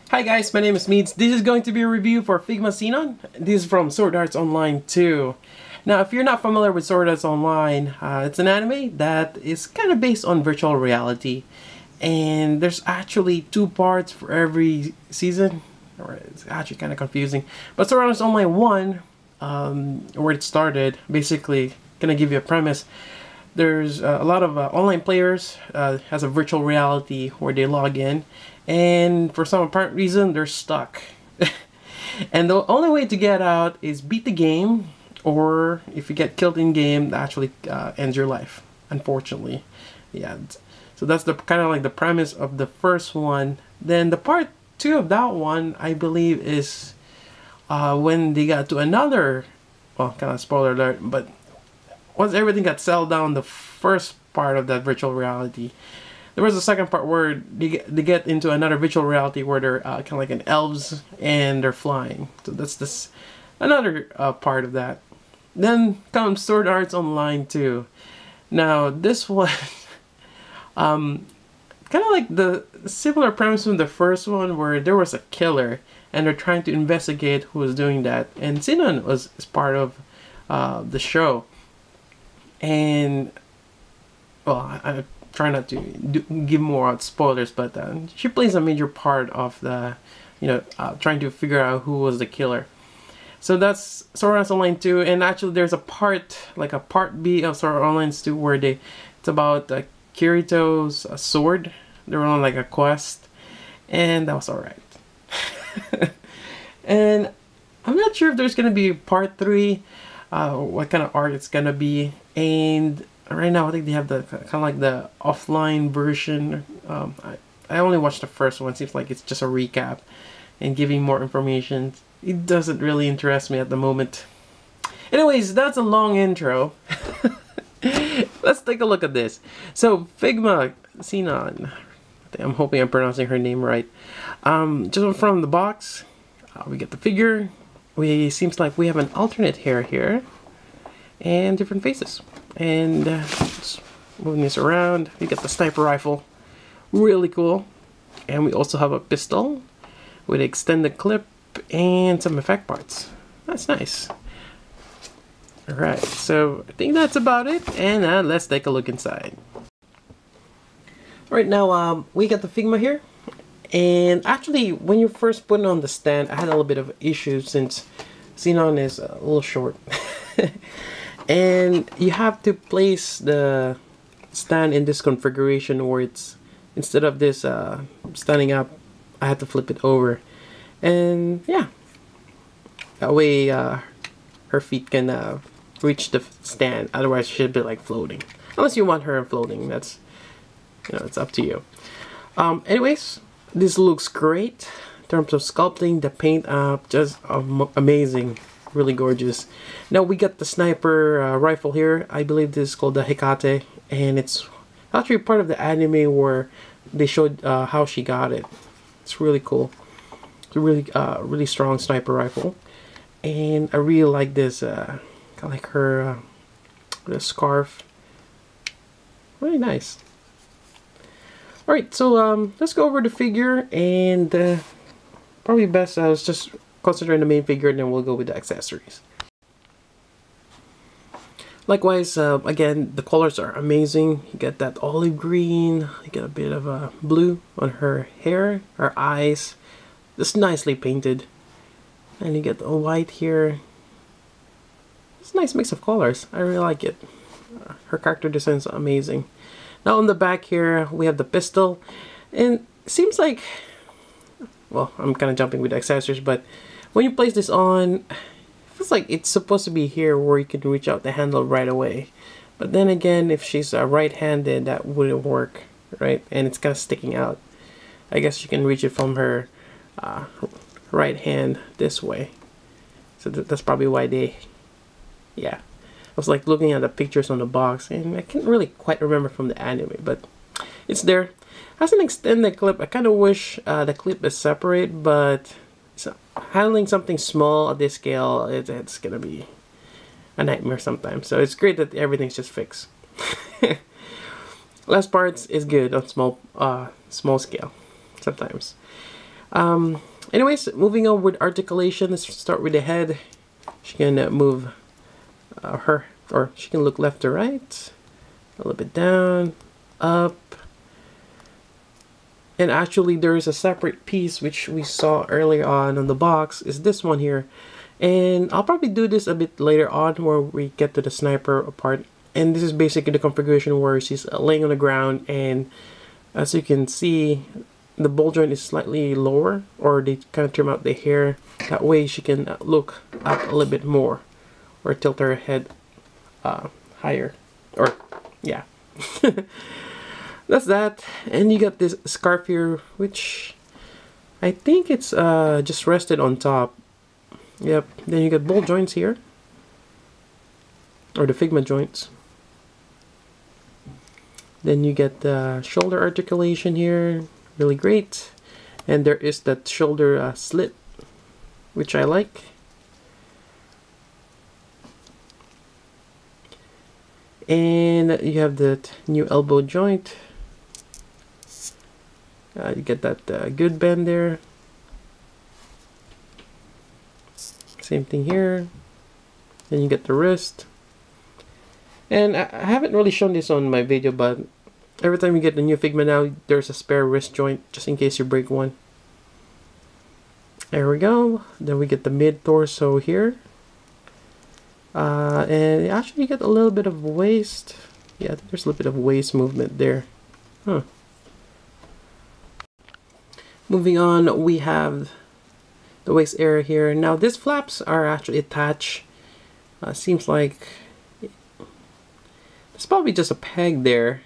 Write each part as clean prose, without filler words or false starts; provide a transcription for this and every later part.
Hi guys, my name is Meads. This is going to be a review for Figma Sinon. This is from Sword Arts Online 2. Now, if you're not familiar with Sword Arts Online, it's an anime that is kind of based on virtual reality. And there's actually 2 parts for every season. It's actually kind of confusing. But Sword Arts Online 1, where it started, basically gonna give you a premise. There's a lot of online players has a virtual reality where they log in, and for some apparent reason they're stuck. And the only way to get out is beat the game, or if you get killed in game, that actually ends your life, unfortunately. Yeah, so that's the kind of like the premise of the first one. Then the part 2 of that one, I believe, is when they got to another, well, kind of spoiler alert, but once everything got settled down, the first part of that virtual reality, there was a second part where they get into another virtual reality where they're kind of like an elves and they're flying. So that's this another part of that. Then comes Sword Arts Online 2. Now this one, kind of like the similar premise from the first one, where there was a killer and they're trying to investigate who was doing that. And Sinon is part of the show. And well, I try not to give more spoilers, but she plays a major part of the, trying to figure out who was the killer. So that's Sword Arts Online 2, and actually there's a part, like a part B of Sword Arts Online 2, where it's about Kirito's sword. They're on like a quest, and that was alright. And I'm not sure if there's gonna be part 3. What kind of art it's gonna be, and right now I think they have the kind of like the offline version. I only watched the first one. Seems like it's just a recap and giving more information. It doesn't really interest me at the moment. Anyways, that's a long intro. Let's take a look at this. So Figma Sinon, I'm hoping I'm pronouncing her name right. Just from the box, we get the figure. Seems like we have an alternate hair here and different faces. And just moving this around, we get the sniper rifle, really cool. And we also have a pistol with extended clip and some effect parts. That's nice. Alright, so I think that's about it, and let's take a look inside. Alright, now we got the Figma here. And actually, when you first put it on the stand, I had a little bit of issues since Sinon is a little short. And you have to place the stand in this configuration where it's, instead of this standing up, I had to flip it over. And yeah, that way her feet can reach the stand. Otherwise, she'd be like floating. Unless you want her floating, that's, it's up to you. Anyways, this looks great in terms of sculpting, the paint just amazing, really gorgeous. Now we got the sniper rifle here. I believe this is called the Hikate, and it's actually part of the anime where they showed how she got it. It's really cool. It's a really strong sniper rifle, and I really like this kind of like her the scarf. Really nice. Alright, so let's go over the figure, and probably best let's just concentrate on the main figure, and then we'll go with the accessories. Likewise, again, the colors are amazing. You get that olive green, you get a bit of blue on her hair, her eyes, just nicely painted. And you get the white here. It's a nice mix of colors. I really like it. Her character design is amazing. Now on the back here, we have the pistol, and it seems like, well, I'm kind of jumping with the accessories, but when you place this on, it feels like it's supposed to be here where you can reach out the handle right away. But then again, if she's right-handed, that wouldn't work, right? And it's kind of sticking out. I guess you can reach it from her right hand this way. So that's probably why they, yeah. I was like looking at the pictures on the box, and I can't really quite remember from the anime, but it's there. Has an extended clip. I kind of wish the clip is separate, but handling something small at this scale, it's gonna be a nightmare sometimes. So it's great that everything's just fixed. Last parts is good on small scale sometimes. Anyways, moving on with articulation, let's start with the head. She can move her, or she can look left to right, a little bit down, up. And actually there is a separate piece which we saw earlier on the box, is this one here. And I'll probably do this a bit later on where we get to the sniper part. And this is basically the configuration where she's laying on the ground, and as you can see, the ball joint is slightly lower, or they kind of trim out the hair. That way she can look up a little bit more, or tilt her head higher, or yeah. That's that. And you got this scarf here, which I think it's just rested on top. Yep. Then you got ball joints here, or the Figma joints. Then you get the shoulder articulation here, really great. And there is that shoulder slit, which I like. And you have that new elbow joint. You get that good bend there. Same thing here. Then you get the wrist. And I haven't really shown this on my video, but every time you get the new Figma now, there's a spare wrist joint just in case you break one. There we go. Then we get the mid torso here. And you actually get a little bit of waist. Yeah, there's a little bit of waist movement there. Huh. Moving on, we have the waist area here. Now these flaps are actually attached. Seems like it's probably just a peg there.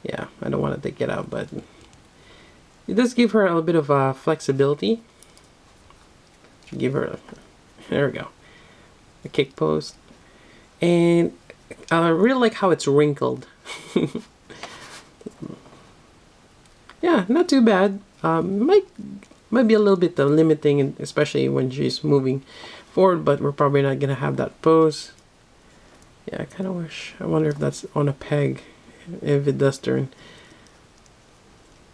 Yeah, I don't want to take it out, but it does give her a little bit of flexibility. Give her, there we go, a kick post. And I really like how it's wrinkled. Yeah, not too bad. Might be a little bit limiting, especially when she's moving forward, but we're probably not gonna have that pose. Yeah, I kind of wish, I wonder if that's on a peg, if it does turn.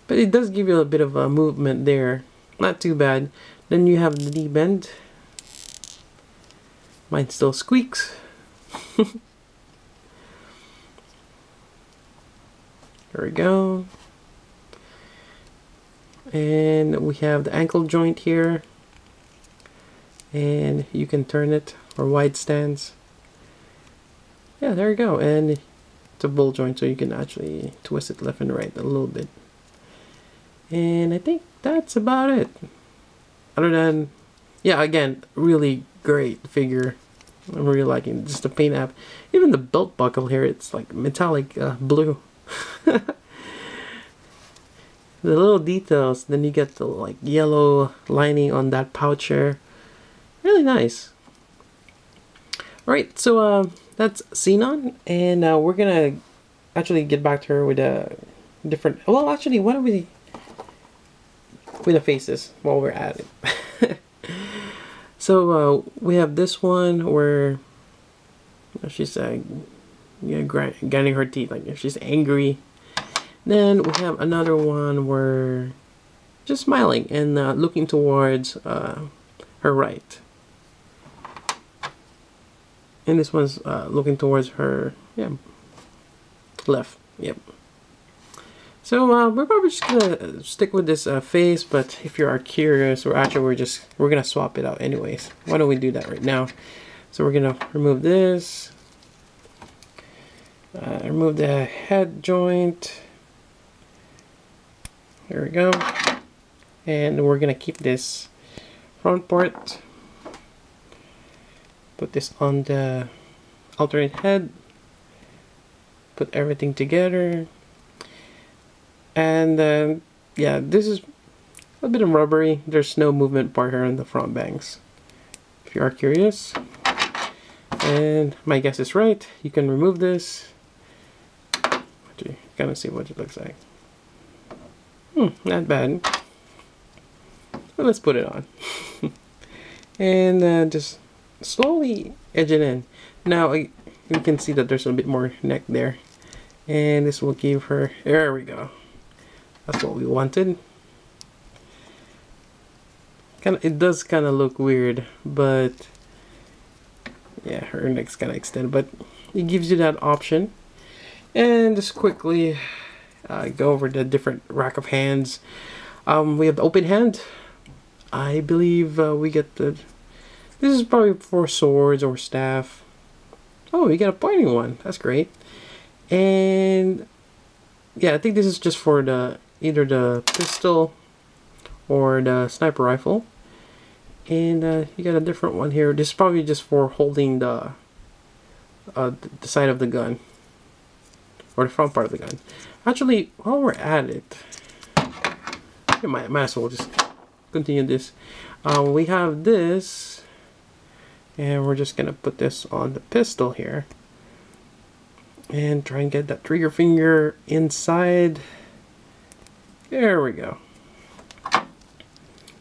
But it does give you a bit of a movement there. Not too bad. Then you have the knee bend. Mine still squeaks. There we go. And we have the ankle joint here. And you can turn it for wide stance. Yeah, there you go. And it's a ball joint, so you can actually twist it left and right a little bit. And I think that's about it. Other than, yeah, again, really great figure. I'm really liking just the paint app. Even the belt buckle here, it's like metallic blue. The little details. Then you get the like yellow lining on that pouch here. Really nice. Alright, so that's Sinon, and we're gonna actually get back to her with a different, well actually, why don't we with the faces while we're at it. So we have this one where she's grinding her teeth, like she's angry. Then we have another one where just smiling and looking towards her right. And this one's looking towards her, yeah, left. Yep. So we're probably just gonna stick with this face, but if you are curious, we're gonna swap it out anyways. Why don't we do that right now? So we're gonna remove this, remove the head joint. There we go. And we're gonna keep this front part. Put this on the alternate head. Put everything together. And yeah, this is a bit of rubbery. There's no movement part here on the front bangs, if you are curious. And my guess is right. You can remove this. Actually, kind of see what it looks like. Not bad. But let's put it on. And just slowly edge it in. Now you can see that there's a bit more neck there. And this will give her, there we go. That's what we wanted. it does kind of look weird, but yeah, her neck's kind of extended, but it gives you that option. And just quickly go over the different rack of hands. We have the open hand. I believe we get the... This is probably for swords or staff. Oh, we get a pointing one. That's great. And yeah, I think this is just for the either the pistol or the sniper rifle. And you got a different one here. This is probably just for holding the side of the gun or the front part of the gun. Actually, while we're at it, I might as well just continue this. We have this, and we're just gonna put this on the pistol here and try and get that trigger finger inside. There we go.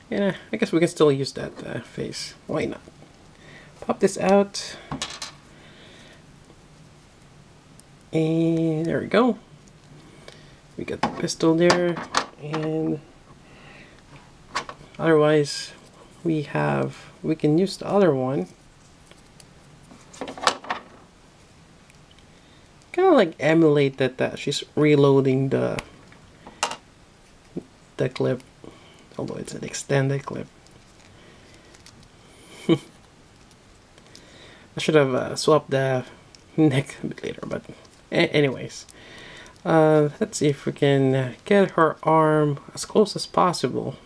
Yeah, I guess we can still use that face. Why not? Pop this out. And there we go. We got the pistol there. And otherwise, we can use the other one. Kind of like emulate that she's reloading the clip. Although it's an extended clip. I should have swapped the neck a bit later, but anyways. Let's see if we can get her arm as close as possible.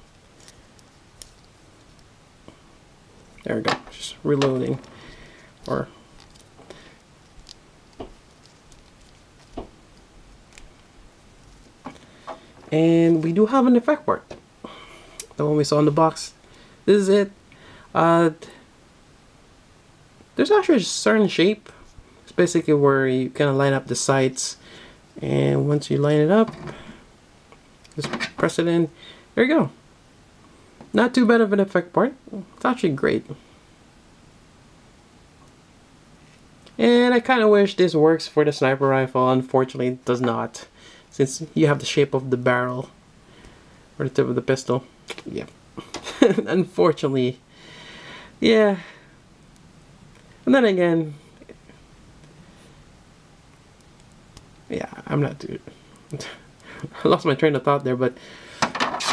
There we go, just reloading. And we do have an effect part. The one we saw in the box. This is it. There's actually a certain shape. It's basically where you kind of line up the sights, and once you line it up, just press it in. There you go. Not too bad of an effect part. It's actually great. And I kind of wish this works for the sniper rifle. Unfortunately, it does not, since you have the shape of the barrel or the tip of the pistol. Yeah. Unfortunately. Yeah. And then again, yeah, I'm not too... I lost my train of thought there, but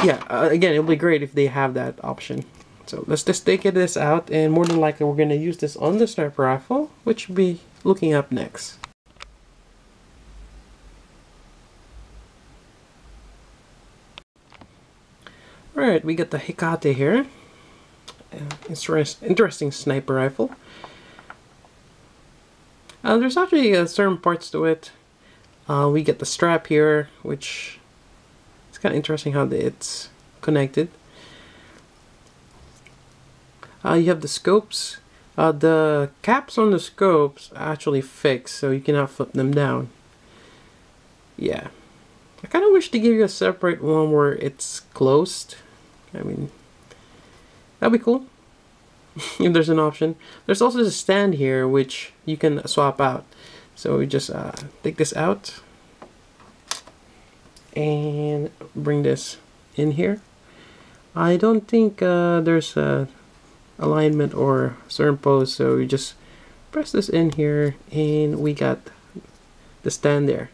yeah, again, it'll be great if they have that option. So let's just take this out, and more than likely we're going to use this on the sniper rifle, which will be looking up next. Alright, we got the Hikate here. Interesting sniper rifle. There's actually certain parts to it. We get the strap here, which is kind of interesting how it's connected. You have the scopes. The caps on the scopes are actually fixed, so you cannot flip them down. Yeah. I kind of wish to give you a separate one where it's closed. I mean, that'd be cool if there's an option. There's also the stand here, which you can swap out. So we just take this out and bring this in here. I don't think there's a alignment or certain pose, so we just press this in here and we got the stand there.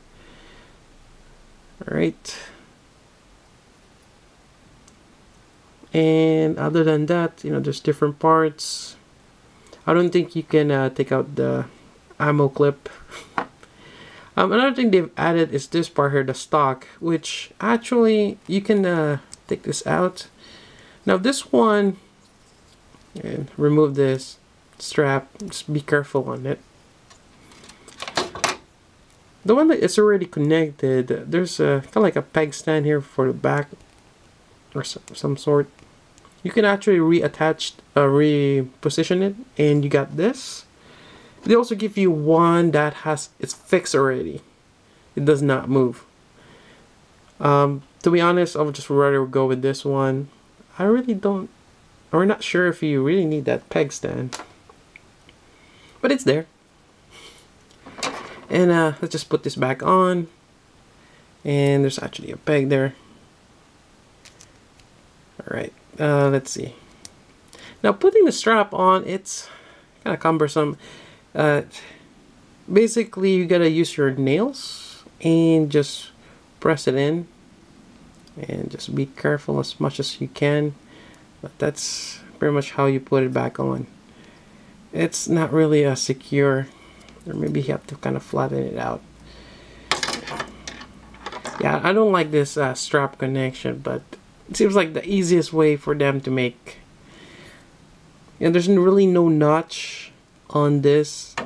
Alright. And other than that, you know, there's different parts. I don't think you can take out the ammo clip. Another thing they've added is this part here, the stock, which actually you can take this out. Now this one, and remove this strap, just be careful on it. The one that is already connected, there's a kind of like a peg stand here for the back or some sort. You can actually reposition it, and you got this. They also give you one that it's fixed already. It does not move. To be honest, I would just rather go with this one. I really don't, or not sure if you really need that peg stand, but it's there. And let's just put this back on, and there's actually a peg there. Alright, let's see. Now putting the strap on, it's kind of cumbersome. Basically you gotta use your nails and just press it in, and just be careful as much as you can, but that's pretty much how you put it back on. It's not really secure, or maybe you have to kind of flatten it out. Yeah, I don't like this strap connection, but it seems like the easiest way for them to make. And there's really no notch on this,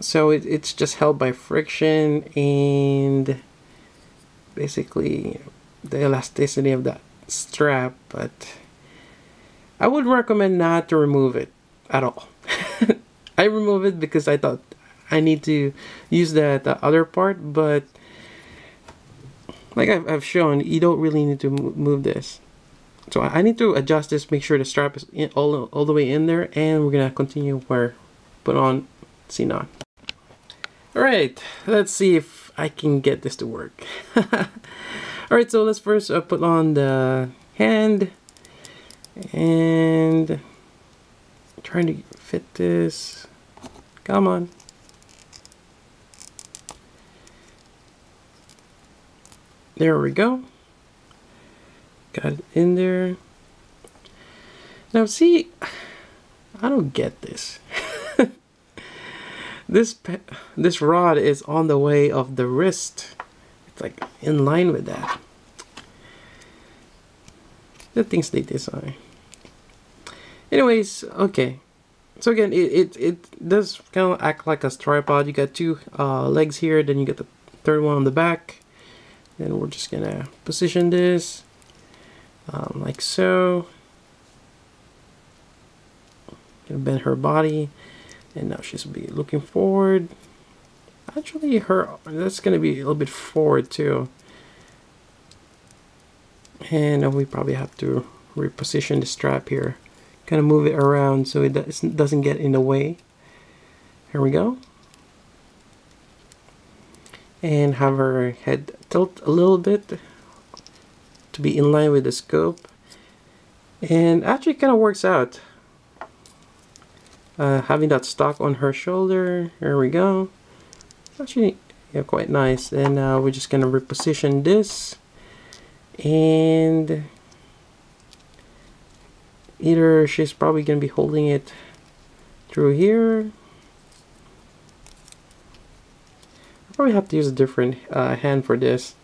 so it's just held by friction and basically the elasticity of that strap. But I would recommend not to remove it at all. I removed it because I thought I need to use that other part, but like I've shown, you don't really need to move this. So I need to adjust this, make sure the strap is all the way in there, and we're gonna continue where put on Sinon. Alright, let's see if I can get this to work. Alright, so let's first put on the hand, and trying to fit this. Come on. There we go. Got it in there. Now see, I don't get this. This rod is on the way of the wrist. It's like in line with that. The things they design. Anyways, okay. So again, it does kind of act like a tripod. You got two legs here, then you get the third one on the back. Then we're just gonna position this like so. Gonna bend her body, and now she's be looking forward. Actually, that's gonna be a little bit forward too. And we probably have to reposition the strap here, kind of move it around so it doesn't get in the way. Here we go. And have her head tilt a little bit to be in line with the scope, and actually kind of works out. Having that stock on her shoulder, here we go. Actually, yeah, quite nice. And we're just gonna reposition this, and either she's probably gonna be holding it through here. I probably have to use a different hand for this.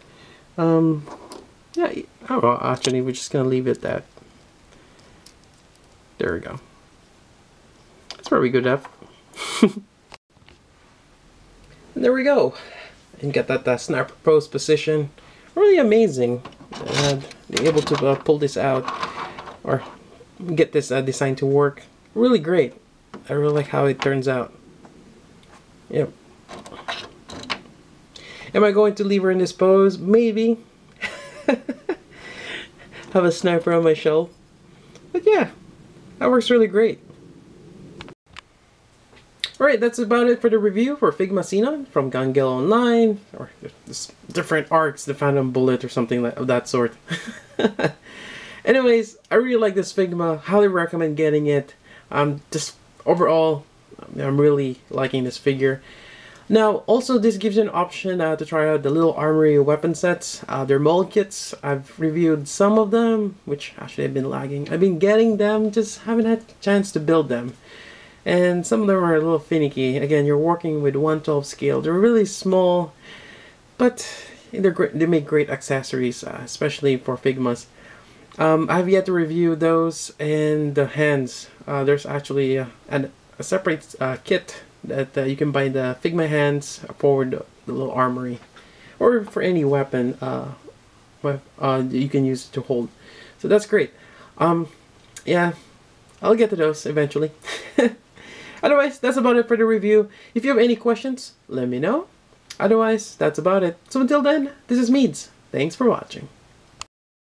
Yeah, oh, actually, we're just gonna leave it that. There we go. That's pretty good, F. And there we go. And get that sniper pose position. Really amazing. Be able to pull this out or get this design to work. Really great. I really like how it turns out. Yep. Am I going to leave her in this pose? Maybe. Have a sniper on my shelf. But yeah, that works really great. Alright, that's about it for the review for Figma Sinon from Gun Gale Online, or different arcs, the Phantom Bullet or something of that sort. Anyways, I really like this Figma, highly recommend getting it. Just overall, I'm really liking this figure. Now, also this gives you an option to try out the little armory weapon sets. They're mold kits. I've reviewed some of them, which actually I've been lagging. I've been getting them, just haven't had a chance to build them. And some of them are a little finicky. Again, you're working with 1/12 scale. They're really small, but they're great. They make great accessories, especially for Figmas. I have yet to review those and the hands. There's actually a separate kit that you can buy the Figma hands for the little armory, or for any weapon you can use it to hold. So that's great. Yeah, I'll get to those eventually. Otherwise, that's about it for the review. If you have any questions, let me know. Otherwise, that's about it. So until then, this is Meads. Thanks for watching.